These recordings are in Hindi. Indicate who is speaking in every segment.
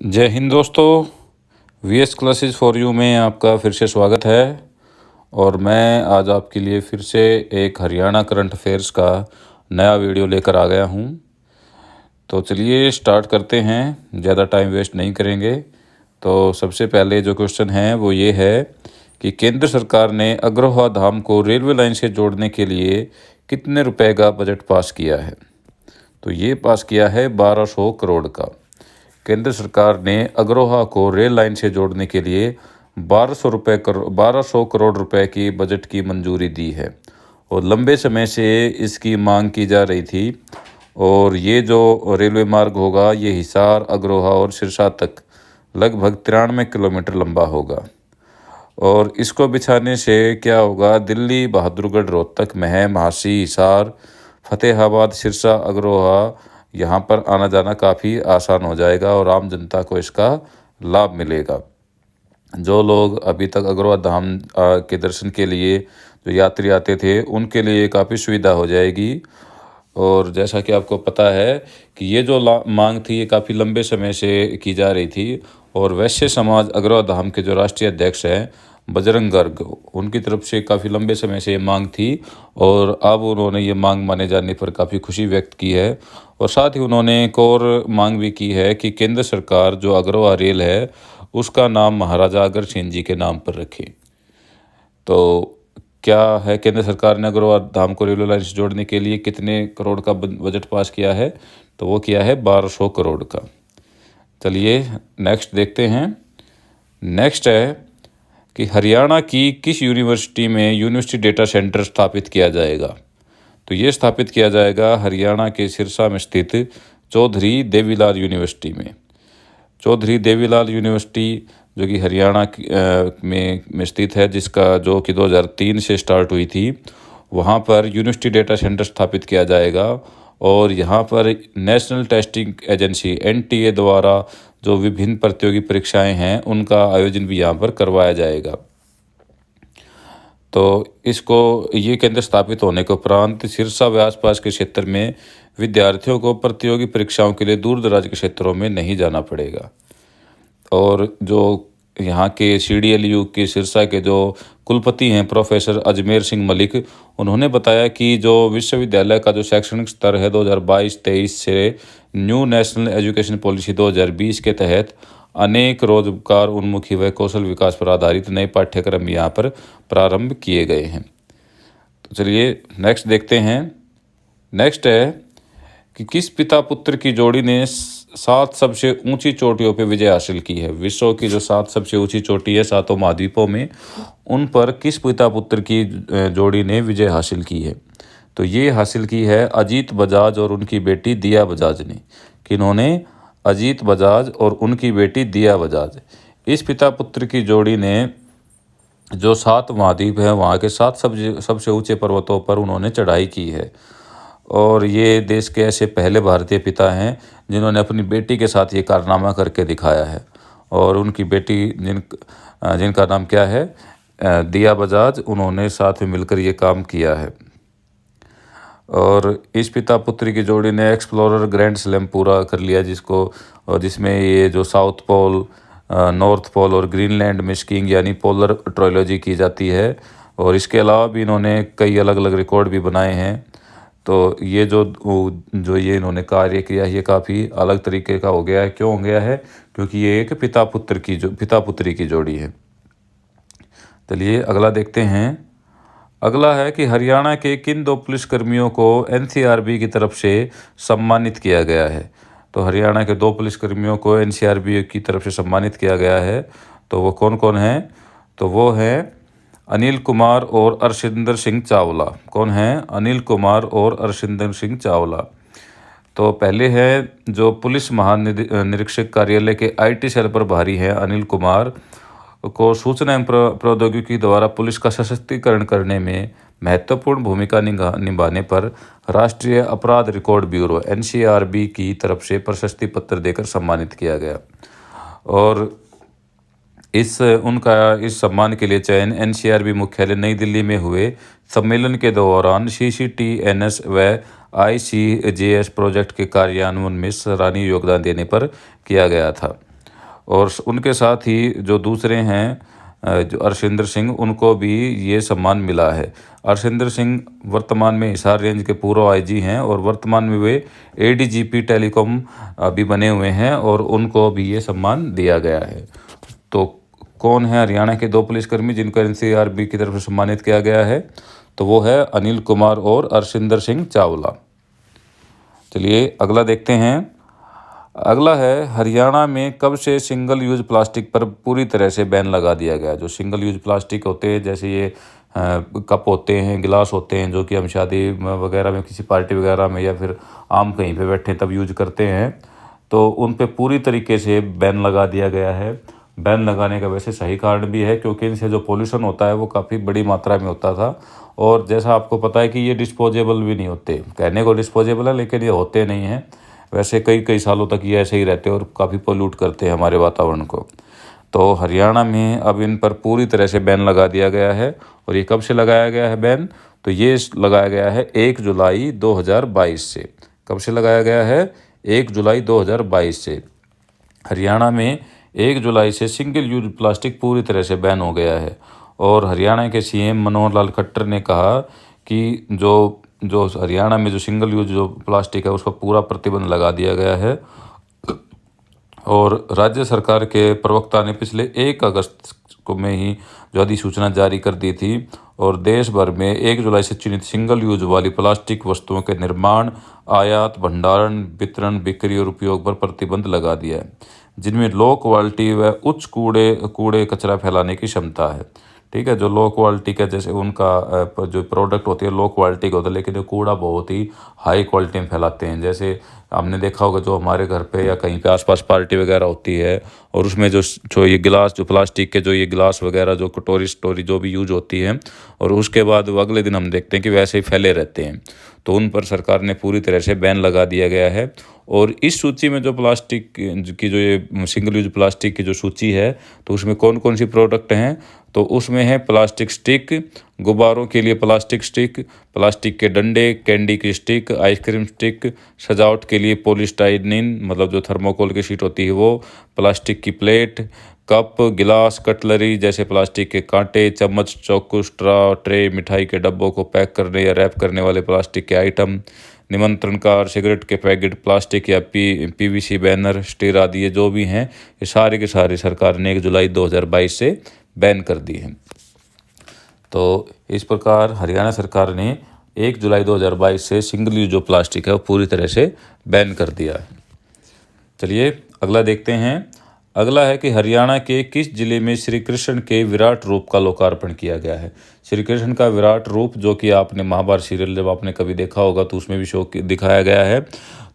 Speaker 1: जय हिंद दोस्तों। वीएस क्लासेस फॉर यू में आपका फिर से स्वागत है। और मैं आज आपके लिए फिर से एक हरियाणा करंट अफेयर्स का नया वीडियो लेकर आ गया हूं। तो चलिए स्टार्ट करते हैं, ज़्यादा टाइम वेस्ट नहीं करेंगे। तो सबसे पहले जो क्वेश्चन है वो ये है कि केंद्र सरकार ने अग्रोहा धाम को रेलवे लाइन से जोड़ने के लिए कितने रुपए का बजट पास किया है। तो ये पास किया है 1200 करोड़ का। केंद्र सरकार ने अग्रोहा को रेल लाइन से जोड़ने के लिए 1200 करोड़ रुपए की बजट की मंजूरी दी है और लंबे समय से इसकी मांग की जा रही थी। और ये जो रेलवे मार्ग होगा ये हिसार, अग्रोहा और सिरसा तक लगभग 93 किलोमीटर लंबा होगा। और इसको बिछाने से क्या होगा, दिल्ली, बहादुरगढ़, रोहतक, महम, महासी, हिसार, फतेहाबाद, सिरसा, अग्रोहा यहाँ पर आना जाना काफ़ी आसान हो जाएगा और आम जनता को इसका लाभ मिलेगा। जो लोग अभी तक अग्रोहा धाम के दर्शन के लिए जो यात्री आते थे उनके लिए काफ़ी सुविधा हो जाएगी। और जैसा कि आपको पता है कि ये जो मांग थी ये काफ़ी लंबे समय से की जा रही थी। और वैश्य समाज अग्रोहा धाम के जो राष्ट्रीय अध्यक्ष हैं बजरंग गर्ग, उनकी तरफ से काफ़ी लंबे समय से ये मांग थी और अब उन्होंने ये मांग माने जाने पर काफ़ी खुशी व्यक्त की है। और साथ ही उन्होंने एक और मांग भी की है कि केंद्र सरकार जो अग्रोहा रेल है उसका नाम महाराजा अग्रसेन जी के नाम पर रखे। तो क्या है, केंद्र सरकार ने अग्रोहा धाम को रेलवे लाइन से जोड़ने के लिए कितने करोड़ का बजट पास किया है, तो वो किया है 1200 करोड़ का। चलिए नेक्स्ट देखते हैं। नेक्स्ट है कि हरियाणा की किस यूनिवर्सिटी में यूनिवर्सिटी डेटा सेंटर स्थापित किया जाएगा। तो ये स्थापित किया जाएगा हरियाणा के सिरसा में स्थित चौधरी देवीलाल यूनिवर्सिटी में। चौधरी देवीलाल यूनिवर्सिटी जो कि हरियाणा में स्थित है, जिसका जो कि 2003 से स्टार्ट हुई थी, वहाँ पर यूनिवर्सिटी डेटा सेंटर स्थापित किया जाएगा। और यहाँ पर नेशनल टेस्टिंग एजेंसी NTA द्वारा जो विभिन्न प्रतियोगी परीक्षाएं हैं उनका आयोजन भी यहाँ पर करवाया जाएगा। तो इसको ये केंद्र स्थापित होने के उपरांत सिरसा व आसपास के क्षेत्र में विद्यार्थियों को प्रतियोगी परीक्षाओं के लिए दूर दराज के क्षेत्रों में नहीं जाना पड़ेगा। और जो यहाँ के CDLU के सिरसा के जो कुलपति हैं प्रोफेसर अजमेर सिंह मलिक, उन्होंने बताया कि जो विश्वविद्यालय का जो शैक्षणिक स्तर है 2022-23 से न्यू नेशनल एजुकेशन पॉलिसी 2020 के तहत अनेक रोजगार उन्मुखी व कौशल विकास पर आधारित नए पाठ्यक्रम यहाँ पर प्रारंभ किए गए हैं। तो चलिए नेक्स्ट देखते हैं। नेक्स्ट है कि किस पिता पुत्र की जोड़ी ने 7 सबसे ऊंची चोटियों पर विजय हासिल की है। विश्व की जो 7 सबसे ऊंची चोटी है 7 महाद्वीपों में, उन पर किस पिता पुत्र की जोड़ी ने विजय हासिल की है। तो ये हासिल की है अजीत बजाज और उनकी बेटी दिया बजाज ने। किन्होंने? अजीत बजाज और उनकी बेटी दिया बजाज। इस पिता पुत्र की जोड़ी ने जो 7 महाद्वीप हैं वहाँ के 7 सबसे ऊंचे पर्वतों पर उन्होंने चढ़ाई की है। और ये देश के ऐसे पहले भारतीय पिता हैं जिन्होंने अपनी बेटी के साथ ये कारनामा करके दिखाया है। और उनकी बेटी जिनका नाम क्या है, दिया बजाज, उन्होंने साथ में मिलकर ये काम किया है। और इस पिता पुत्री की जोड़ी ने एक्सप्लोरर ग्रैंड स्लैम पूरा कर लिया, जिसमें ये जो साउथ पोल, नॉर्थ पोल और ग्रीनलैंड में स्कीइंग यानी पोलर ट्रायलॉजी की जाती है। और इसके अलावा भी इन्होंने कई अलग अलग रिकॉर्ड भी बनाए हैं। तो ये जो ये इन्होंने कार्य किया ये काफ़ी अलग तरीके का हो गया है। क्यों हो गया है? क्योंकि ये एक पिता पुत्री की जोड़ी है। चलिए अगला देखते हैं। अगला है कि हरियाणा के किन 2 पुलिसकर्मियों को NCRB की तरफ से सम्मानित किया गया है। तो हरियाणा के 2 पुलिसकर्मियों को NCRB की तरफ से सम्मानित किया गया है। तो वो कौन कौन हैं? तो वो हैं अनिल कुमार और अर्शिंदर सिंह चावला। कौन हैं? अनिल कुमार और अर्शिंदर सिंह चावला। तो पहले है जो पुलिस महानिरीक्षक कार्यालय के IT सेल पर प्रभारी हैं अनिल कुमार को सूचना एवं प्रौद्योगिकी द्वारा पुलिस का सशक्तिकरण करने में महत्वपूर्ण भूमिका निभाने पर राष्ट्रीय अपराध रिकॉर्ड ब्यूरो NCRB की तरफ से प्रशस्ति पत्र देकर सम्मानित किया गया। और इस सम्मान के लिए चयन NCRB मुख्यालय नई दिल्ली में हुए सम्मेलन के दौरान CCTNS व ICJS प्रोजेक्ट के कार्यान्वयन में सराहनीय योगदान देने पर किया गया था। और उनके साथ ही जो दूसरे हैं जो अरशिंदर सिंह, उनको भी ये सम्मान मिला है। अरशिंदर सिंह वर्तमान में हिसार रेंज के पूर्व आईजी हैं और वर्तमान में वे एडीजीपी टेलीकॉम भी बने हुए हैं और उनको भी ये सम्मान दिया गया है। तो कौन है हरियाणा के 2 पुलिसकर्मी जिनको एनसीआरबी की तरफ से सम्मानित किया गया है? तो वो है अनिल कुमार और अरशिंदर सिंह चावला। चलिए अगला देखते हैं। अगला है, हरियाणा में कब से सिंगल यूज प्लास्टिक पर पूरी तरह से बैन लगा दिया गया? जो सिंगल यूज प्लास्टिक होते हैं, जैसे ये कप होते हैं, गिलास होते हैं, जो कि हम शादी वगैरह में, किसी पार्टी वगैरह में या फिर आम कहीं पे बैठे तब यूज करते हैं, तो उन पे पूरी तरीके से बैन लगा दिया गया है। बैन लगाने का वैसे सही कारण भी है, क्योंकि इनसे जो पोल्यूशन होता है वो काफ़ी बड़ी मात्रा में होता था। और जैसा आपको पता है कि ये डिस्पोजेबल भी नहीं होते, कहने को डिस्पोजेबल है लेकिन ये होते नहीं हैं। वैसे कई कई सालों तक ये ऐसे ही रहते हैं और काफ़ी पोल्यूट करते हैं हमारे वातावरण को। तो हरियाणा में अब इन पर पूरी तरह से बैन लगा दिया गया है। और ये कब से लगाया गया है बैन? तो ये लगाया गया है 1 जुलाई 2022 से। कब से लगाया गया है? 1 जुलाई 2022 से। हरियाणा में 1 जुलाई से सिंगल यूज प्लास्टिक पूरी तरह से बैन हो गया है। और हरियाणा के सीएम मनोहर लाल खट्टर ने कहा कि जो जो हरियाणा में जो सिंगल यूज जो प्लास्टिक है उस पर पूरा प्रतिबंध लगा दिया गया है। और राज्य सरकार के प्रवक्ता ने पिछले 1 अगस्त को में ही जो अधिसूचना जारी कर दी थी और देश भर में 1 जुलाई से चिन्हित सिंगल यूज वाली प्लास्टिक वस्तुओं के निर्माण, आयात, भंडारण, वितरण, बिक्री और उपयोग पर प्रतिबंध लगा दिया है, जिनमें लो क्वालिटी व उच्च कूड़े कचरा फैलाने की क्षमता है। ठीक है, जो लो क्वालिटी का, जैसे उनका जो प्रोडक्ट होती है लो क्वालिटी का होता है, लेकिन ये कूड़ा बहुत ही हाई क्वालिटी में फैलाते हैं। जैसे आपने देखा होगा, जो हमारे घर पे या कहीं पे आसपास पार्टी वगैरह होती है और उसमें जो ये गिलास, जो प्लास्टिक के जो ये गिलास वगैरह, जो कटोरी स्टोरी जो भी यूज होती है, और उसके बाद वो अगले दिन हम देखते हैं कि वैसे ही फैले रहते हैं। तो उन पर सरकार ने पूरी तरह से बैन लगा दिया गया है। और इस सूची में जो प्लास्टिक की, जो ये सिंगल यूज प्लास्टिक की जो सूची है, तो उसमें कौन कौन सी प्रोडक्ट हैं? तो उसमें है प्लास्टिक स्टिक, गुब्बारों के लिए प्लास्टिक स्टिक, प्लास्टिक के डंडे, कैंडी की स्टिक, आइसक्रीम स्टिक, सजावट के लिए पॉलीस्टाइनिन मतलब जो थर्मोकोल की शीट होती है वो, प्लास्टिक की प्लेट, कप, गिलास, कटलरी जैसे प्लास्टिक के कांटे, चम्मच, चाकू, स्ट्रॉ, ट्रे, मिठाई के डब्बों को पैक करने या रैप करने वाले प्लास्टिक के आइटम, निमंत्रण कार्ड, सिगरेट के पैकेट, प्लास्टिक या पीवीसी बैनर, स्टील आदि, ये जो भी हैं ये सारे के सारे सरकार ने 1 जुलाई 2022 से बैन कर दी है। तो इस प्रकार हरियाणा सरकार ने 1 जुलाई 2022 से सिंगल यूज जो प्लास्टिक है वो पूरी तरह से बैन कर दिया है। चलिए अगला देखते हैं। अगला है कि हरियाणा के किस जिले में श्री कृष्ण के विराट रूप का लोकार्पण किया गया है? श्री कृष्ण का विराट रूप, जो कि आपने महाभारत सीरियल जब आपने कभी देखा होगा तो उसमें भी शो दिखाया गया है।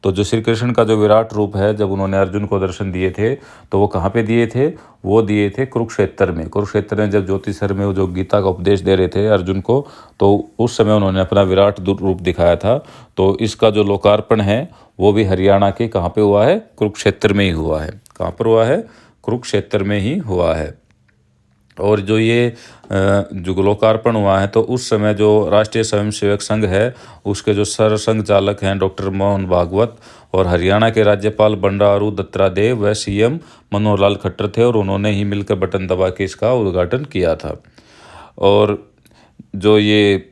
Speaker 1: तो जो श्री कृष्ण का जो विराट रूप है, जब उन्होंने अर्जुन को दर्शन दिए थे तो वो कहाँ पे दिए थे? वो दिए थे कुरुक्षेत्र में। कुरुक्षेत्र में जब ज्योतिषर में वो जो गीता का उपदेश दे रहे थे अर्जुन को, तो उस समय उन्होंने अपना विराट रूप दिखाया था। तो इसका जो लोकार्पण है वो भी हरियाणा के कहाँ पे हुआ है? कुरुक्षेत्र में ही हुआ है। कहाँ पर हुआ है? कुरुक्षेत्र में ही हुआ है। और जो ये जो लोकार्पण हुआ है, तो उस समय जो राष्ट्रीय स्वयंसेवक संघ है उसके जो सरसंघ चालक हैं डॉक्टर मोहन भागवत, और हरियाणा के राज्यपाल बंडारू दत्तात्रेय व सीएम मनोहर लाल खट्टर थे, और उन्होंने ही मिलकर बटन दबा के इसका उद्घाटन किया था। और जो ये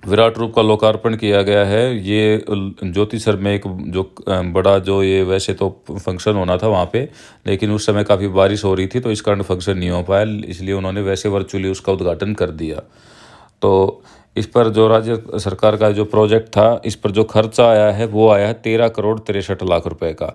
Speaker 1: विराट रूप का लोकार्पण किया गया है, ये ज्योतिसर में एक जो बड़ा जो ये वैसे तो फंक्शन होना था वहाँ पे, लेकिन उस समय काफ़ी बारिश हो रही थी तो इस कारण फंक्शन नहीं हो पाया, इसलिए उन्होंने वैसे वर्चुअली उसका उद्घाटन कर दिया। तो इस पर जो राज्य सरकार का जो प्रोजेक्ट था, इस पर जो खर्चा आया है वो आया है 13 करोड़ 63 लाख रुपए का।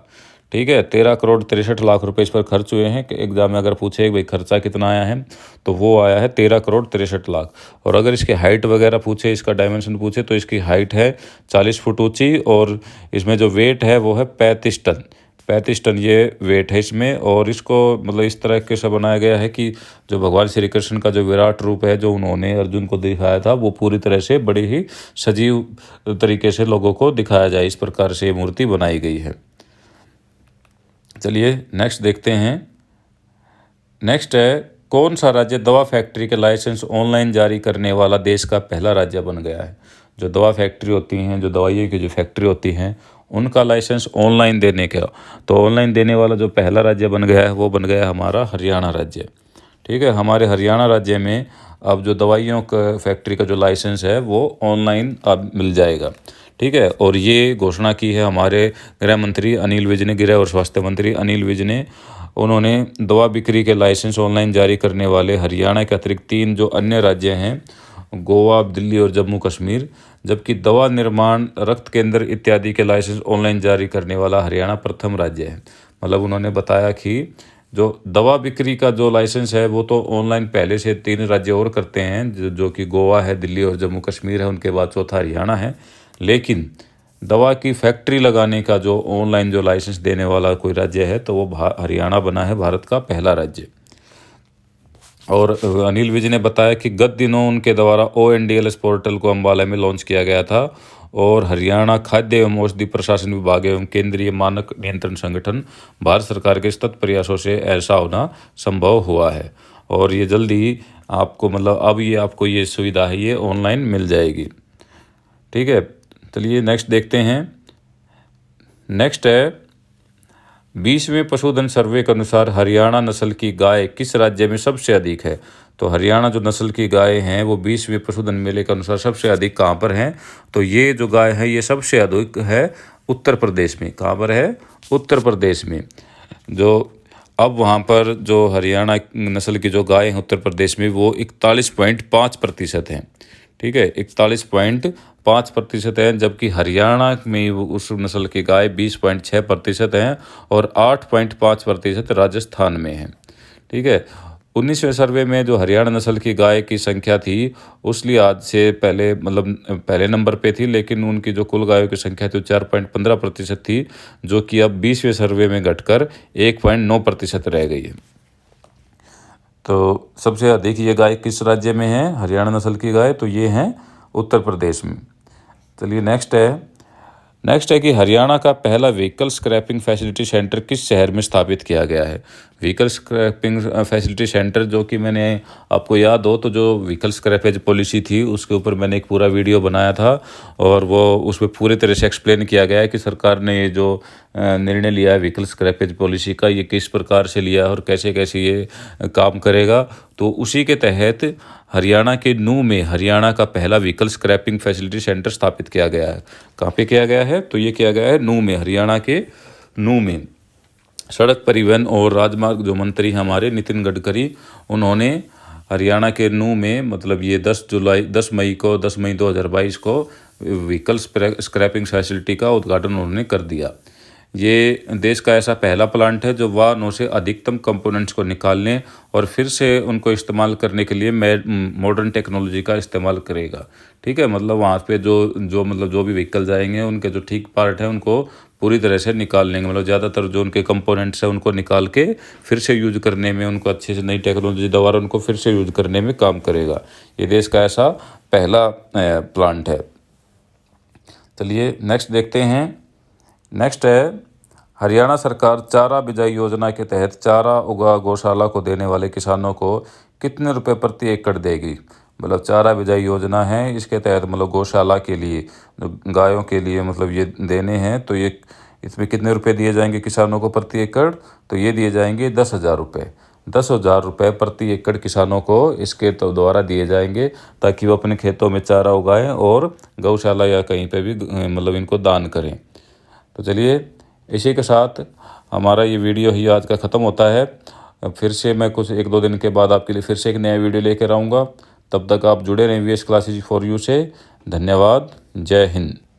Speaker 1: ठीक है, 13 करोड़ 63 लाख रुपए इस पर खर्च हुए हैं। कि एग्जाम में अगर पूछे भाई खर्चा कितना आया है, तो वो आया है 13 करोड़ 63 लाख। और अगर इसकी हाइट वगैरह पूछे, इसका डायमेंशन पूछे, तो इसकी हाइट है 40 फुट ऊंची, और इसमें जो वेट है वो है 35 टन। 35 टन ये वेट है इसमें। और इसको मतलब इस तरह के से बनाया गया है कि जो भगवान श्री कृष्ण का जो विराट रूप है जो उन्होंने अर्जुन को दिखाया था, वो पूरी तरह से बड़ी ही सजीव तरीके से लोगों को दिखाया जाए, इस प्रकार से ये मूर्ति बनाई गई है। चलिए नेक्स्ट देखते हैं। नेक्स्ट है, कौन सा राज्य दवा फैक्ट्री के लाइसेंस ऑनलाइन जारी करने वाला देश का पहला राज्य बन गया है? जो दवा फैक्ट्री होती हैं, जो दवाइयों की जो फैक्ट्री होती हैं, उनका लाइसेंस ऑनलाइन देने का। तो ऑनलाइन देने वाला जो पहला राज्य बन गया है वो बन गया हमारा हरियाणा राज्य। ठीक है, हमारे हरियाणा राज्य में अब जो दवाइयों का फैक्ट्री का जो लाइसेंस है वो ऑनलाइन अब मिल जाएगा। ठीक है, और ये घोषणा की है हमारे गृह मंत्री अनिल विज ने, गृह और स्वास्थ्य मंत्री अनिल विज ने। उन्होंने दवा बिक्री के लाइसेंस ऑनलाइन जारी करने वाले हरियाणा के अतिरिक्त 3 जो अन्य राज्य हैं, गोवा, दिल्ली और जम्मू कश्मीर, जबकि दवा निर्माण, रक्त केंद्र इत्यादि के लाइसेंस ऑनलाइन जारी करने वाला हरियाणा प्रथम राज्य है। मतलब उन्होंने बताया कि जो दवा बिक्री का जो लाइसेंस है वो तो ऑनलाइन पहले से 3 राज्य और करते हैं, जो कि गोवा है, दिल्ली और जम्मू कश्मीर है, उनके बाद चौथा हरियाणा है। लेकिन दवा की फैक्ट्री लगाने का जो ऑनलाइन जो लाइसेंस देने वाला कोई राज्य है तो वो हरियाणा बना है भारत का पहला राज्य। और अनिल विज ने बताया कि गत दिनों उनके द्वारा ONDLS पोर्टल को अम्बाला में लॉन्च किया गया था और हरियाणा खाद्य एवं औषधि प्रशासन विभाग एवं केंद्रीय मानक नियंत्रण संगठन भारत सरकार के सतत प्रयासों से ऐसा होना संभव हुआ है। और ये जल्दी ही आपको मतलब अब ये आपको ये सुविधा है ये ऑनलाइन मिल जाएगी। ठीक है, चलिए नेक्स्ट देखते हैं। नेक्स्ट है 20वें पशुधन सर्वे के अनुसार हरियाणा नस्ल की गाय किस राज्य में सबसे अधिक है। तो हरियाणा जो नस्ल की गाय हैं वो 20वें पशुधन मेले के अनुसार सबसे अधिक कहाँ पर हैं। तो ये जो गाय है ये सबसे अधिक है उत्तर प्रदेश में। कहाँ पर है? उत्तर प्रदेश में। जो अब वहाँ पर जो हरियाणा नस्ल की जो गाय हैं उत्तर प्रदेश में वो 41.5% हैं। ठीक है, 41.5% है, जबकि हरियाणा में उस नस्ल की गाय 20.6% हैं और 8.5% राजस्थान में है। ठीक है, 19वें सर्वे में जो हरियाणा नस्ल की गाय की संख्या थी उस लिहाज से पहले मतलब पहले नंबर पे थी, लेकिन उनकी जो कुल गायों की संख्या थी 4.15% थी, जो कि अब 20वें सर्वे में घटकर 1.9% रह गई है। तो सबसे अधिक ये गाय किस राज्य में है हरियाणा नस्ल की गाय, तो ये हैं उत्तर प्रदेश में। चलिए नेक्स्ट है कि हरियाणा का पहला व्हीकल स्क्रैपिंग फैसिलिटी सेंटर किस शहर में स्थापित किया गया है। व्हीकल स्क्रैपिंग फैसिलिटी सेंटर, जो कि मैंने आपको याद हो तो जो व्हीकल स्क्रैपेज पॉलिसी थी उसके ऊपर मैंने एक पूरा वीडियो बनाया था और वो उसमें पूरे तरह से एक्सप्लेन किया गया है कि सरकार ने ये जो निर्णय लिया है व्हीकल स्क्रैपेज पॉलिसी का, ये किस प्रकार से लिया है और कैसे कैसे ये काम करेगा। तो उसी के तहत हरियाणा के नूंह में हरियाणा का पहला व्हीकल स्क्रैपिंग फैसिलिटी सेंटर स्थापित किया गया है। कहाँ पे किया गया है? तो ये किया गया है नूंह में, हरियाणा के नूंह में। सड़क परिवहन और राजमार्ग जो मंत्री हैं हमारे नितिन गडकरी, उन्होंने हरियाणा के नूंह में मतलब ये 10 मई 2022 को व्हीकल स्क्रैपिंग फैसिलिटी का उद्घाटन उन्होंने कर दिया। ये देश का ऐसा पहला प्लांट है जो वाहनों से अधिकतम कंपोनेंट्स को निकालने और फिर से उनको इस्तेमाल करने के लिए मॉडर्न टेक्नोलॉजी का इस्तेमाल करेगा। ठीक है, मतलब वहाँ पे जो भी व्हीकल जाएंगे उनके जो ठीक पार्ट हैं उनको पूरी तरह से निकाल लेंगे, मतलब ज़्यादातर जो उनके कंपोनेंट्स हैं उनको निकाल के फिर से यूज करने में, उनको अच्छे से नई टेक्नोलॉजी द्वारा उनको फिर से यूज करने में काम करेगा। ये देश का ऐसा पहला प्लांट है। चलिए नेक्स्ट देखते हैं। नेक्स्ट है हरियाणा सरकार चारा बिजाई योजना के तहत चारा उगा गौशाला को देने वाले किसानों को कितने रुपए प्रति एकड़ देगी। मतलब चारा बिजाई योजना है, इसके तहत मतलब गौशाला के लिए गायों के लिए मतलब ये देने हैं, तो ये इसमें कितने रुपए दिए जाएंगे किसानों को प्रति एकड़। तो ये दिए जाएंगे 10,000 रुपये। 10,000 रुपये प्रति एकड़ किसानों को इसके तो द्वारा दिए जाएंगे ताकि वो अपने खेतों में चारा उगाएं और गौशाला या कहीं पे भी मतलब इनको दान करें। तो चलिए इसी के साथ हमारा ये वीडियो ही आज का ख़त्म होता है। फिर से मैं कुछ 1-2 दिन के बाद आपके लिए फिर से एक नया वीडियो लेकर आऊँगा। तब तक आप जुड़े रहें VS क्लासेज फॉर यू से। धन्यवाद। जय हिंद।